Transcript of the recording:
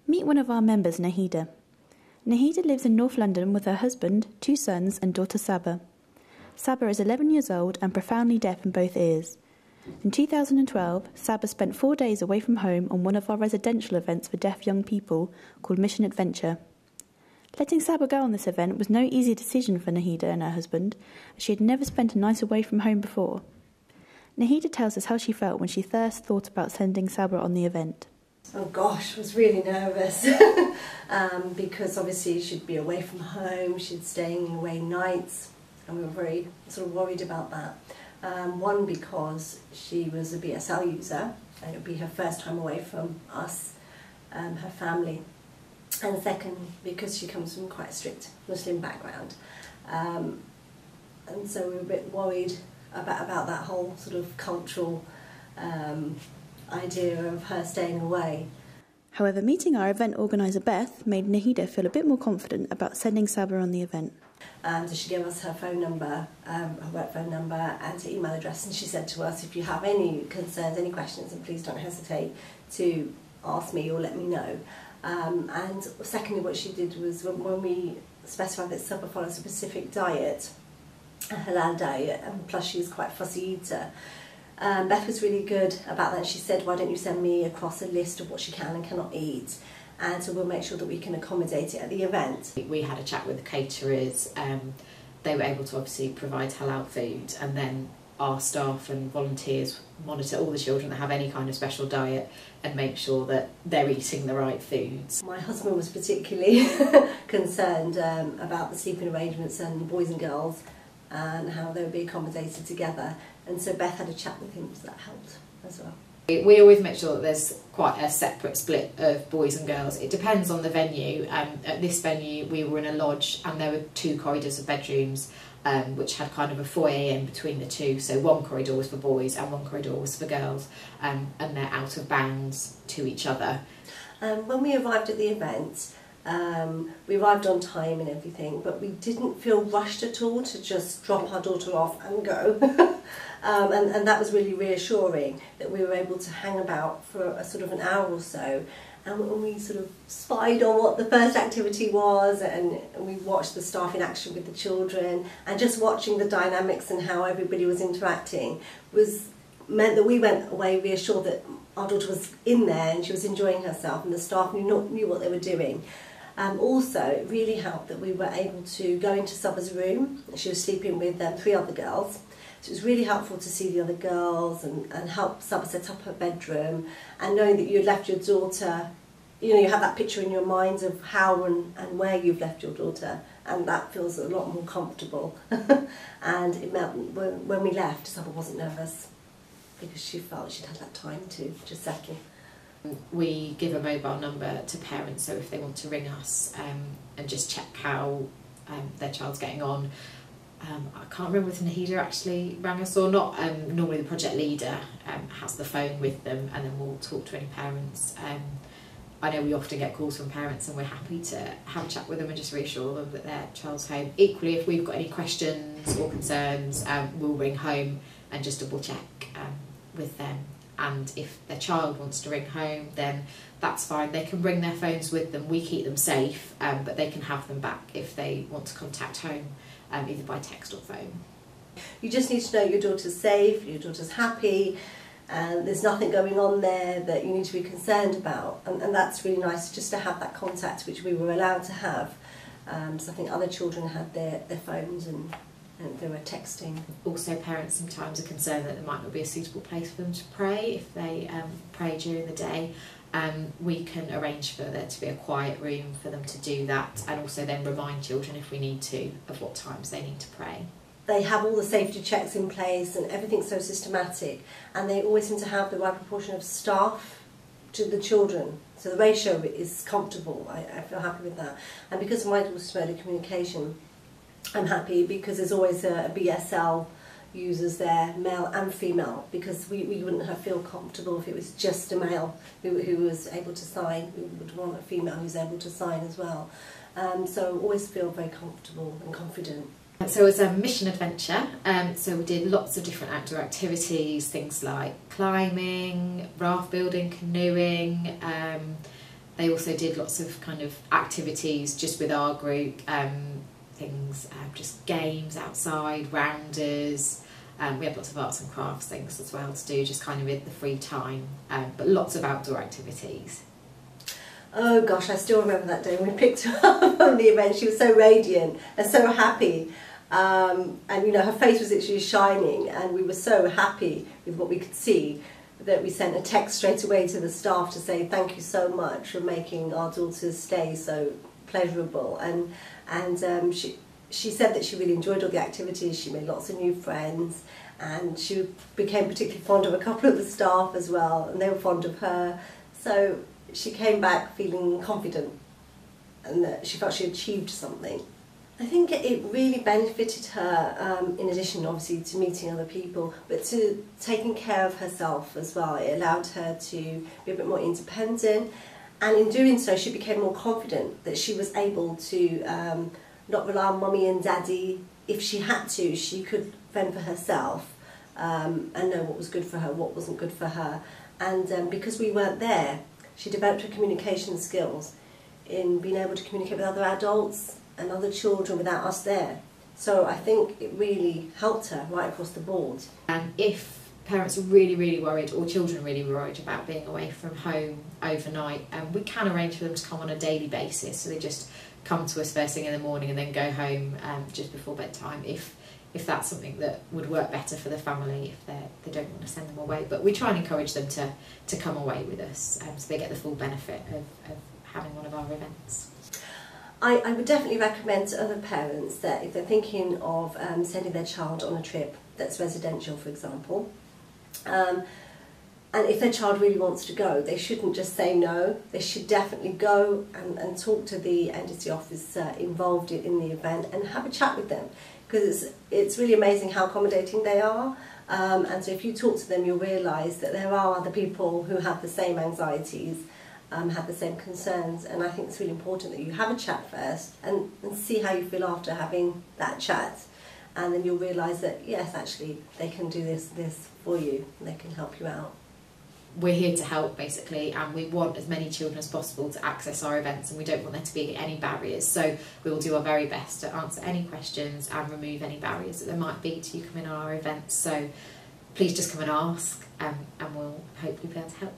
Meet one of our members, Nahida. Nahida lives in North London with her husband, 2 sons and daughter Saba. Saba is 11 years old and profoundly deaf in both ears. In 2012, Saba spent 4 days away from home on one of our residential events for deaf young people called Mission Adventure. Letting Saba go on this event was no easy decision for Nahida and her husband, as she had never spent a night away from home before. Nahida tells us how she felt when she first thought about sending Saba on the event. Oh gosh, I was really nervous because obviously she'd be away from home, she'd staying away nights, and we were very sort of worried about that. One, because she was a BSL user and it would be her first time away from us, her family, and second, because she comes from quite a strict Muslim background, and so we were a bit worried about that whole sort of cultural idea of her staying away. However, meeting our event organiser Beth made Nahida feel a bit more confident about sending Saba on the event. So she gave us her phone number, her work phone number and her email address, and she said to us, if you have any concerns, any questions, then please don't hesitate to ask me or let me know. And secondly, what she did was when we specified that Saba follows a specific diet, a halal diet, and plus she's quite a fussy eater, Beth was really good about that. She said, why don't you send me across a list of what she can and cannot eat, and so we'll make sure that we can accommodate it at the event. We had a chat with the caterers. They were able to obviously provide halal food, and then our staff and volunteers monitor all the children that have any kind of special diet and make sure that they're eating the right foods. My husband was particularly concerned about the sleeping arrangements and boys and girls and how they would be accommodated together, and so Beth had a chat with him, so that helped as well. We always make sure that there's quite a separate split of boys and girls. It depends on the venue. At this venue we were in a lodge and there were 2 corridors of bedrooms which had kind of a foyer in between the two, so one corridor was for boys and one corridor was for girls, and they're out of bounds to each other. When we arrived at the event, we arrived on time and everything, but we didn't feel rushed at all to just drop our daughter off and go. And that was really reassuring, that we were able to hang about for a sort of an hour or so, and we sort of spied on what the first activity was, and we watched the staff in action with the children, and just watching the dynamics and how everybody was interacting meant that we went away reassured that our daughter was in there and she was enjoying herself, and the staff knew what they were doing. Also, it really helped that we were able to go into Saba's room. She was sleeping with 3 other girls. So it was really helpful to see the other girls and help Saba set up her bedroom, and knowing that you had left your daughter, you have that picture in your mind of how and where you've left your daughter, and that feels a lot more comfortable. And it meant when we left, Saba wasn't nervous because she felt she'd had that time to just settle. We give a mobile number to parents, so if they want to ring us and just check how their child's getting on. I can't remember if Nahida actually rang us or not. Normally the project leader has the phone with them, and then we'll talk to any parents. I know we often get calls from parents and we're happy to have a chat with them and just reassure them that their child's home. Equally, if we've got any questions or concerns, we'll ring home and just double check with them. And if their child wants to ring home, then that's fine. They can bring their phones with them. We keep them safe, but they can have them back if they want to contact home, either by text or phone. You just need to know your daughter's safe, your daughter's happy, and there's nothing going on there that you need to be concerned about. And that's really nice just to have that contact, which we were allowed to have. So I think other children had their phones and they were texting. Also, parents sometimes are concerned that there might not be a suitable place for them to pray if they pray during the day. We can arrange for there to be a quiet room for them to do that, and also then remind children if we need to of what times they need to pray. They have all the safety checks in place and everything's so systematic, and they always seem to have the right proportion of staff to the children, so the ratio is comfortable. I feel happy with that, and because of my daughter's mode of communication, I'm happy because there's always a BSL users there, male and female, because we wouldn't feel comfortable if it was just a male who was able to sign. We would want a female who's able to sign as well. So always feel very comfortable and confident. So it was a mission adventure, so we did lots of different outdoor activities, things like climbing, raft building, canoeing, They also did lots of kind of activities just with our group, things, just games outside, rounders. We had lots of arts and crafts things as well to do, just kind of in the free time, but lots of outdoor activities. Oh gosh, I still remember that day when we picked her up from the event. She was so radiant and so happy, and you know, her face was literally shining, and we were so happy with what we could see that we sent a text straight away to the staff to say thank you so much for making our daughter's stay so pleasurable. And she said that she really enjoyed all the activities. She made lots of new friends, and she became particularly fond of a couple of the staff as well, and they were fond of her. So she came back feeling confident, and that she felt she achieved something. I think it really benefited her, in addition obviously to meeting other people, but to taking care of herself as well. It allowed her to be a bit more independent, and in doing so she became more confident that she was able to not rely on mummy and daddy. If she had to, she could fend for herself, and know what was good for her, what wasn't good for her. And because we weren't there, she developed her communication skills in being able to communicate with other adults and other children without us there. So I think it really helped her right across the board. And if parents are really, really worried, or children are really worried about being away from home overnight, we can arrange for them to come on a daily basis. So they just come to us first thing in the morning and then go home just before bedtime, if that's something that would work better for the family, if they don't want to send them away. But we try and encourage them to come away with us, so they get the full benefit of having one of our events. I would definitely recommend to other parents that if they're thinking of sending their child on a trip that's residential, for example, and if their child really wants to go, they shouldn't just say no. They should definitely go and talk to the NDCS officer involved in the event and have a chat with them, because it's really amazing how accommodating they are. And so if you talk to them, you'll realise that there are other people who have the same anxieties, have the same concerns, and I think it's really important that you have a chat first and see how you feel after having that chat, and then you'll realise that yes, actually they can do this for you, and they can help you out. We're here to help basically, and we want as many children as possible to access our events, and we don't want there to be any barriers, so we will do our very best to answer any questions and remove any barriers that there might be to you coming on our events. So please just come and ask, and we'll hopefully be able to help.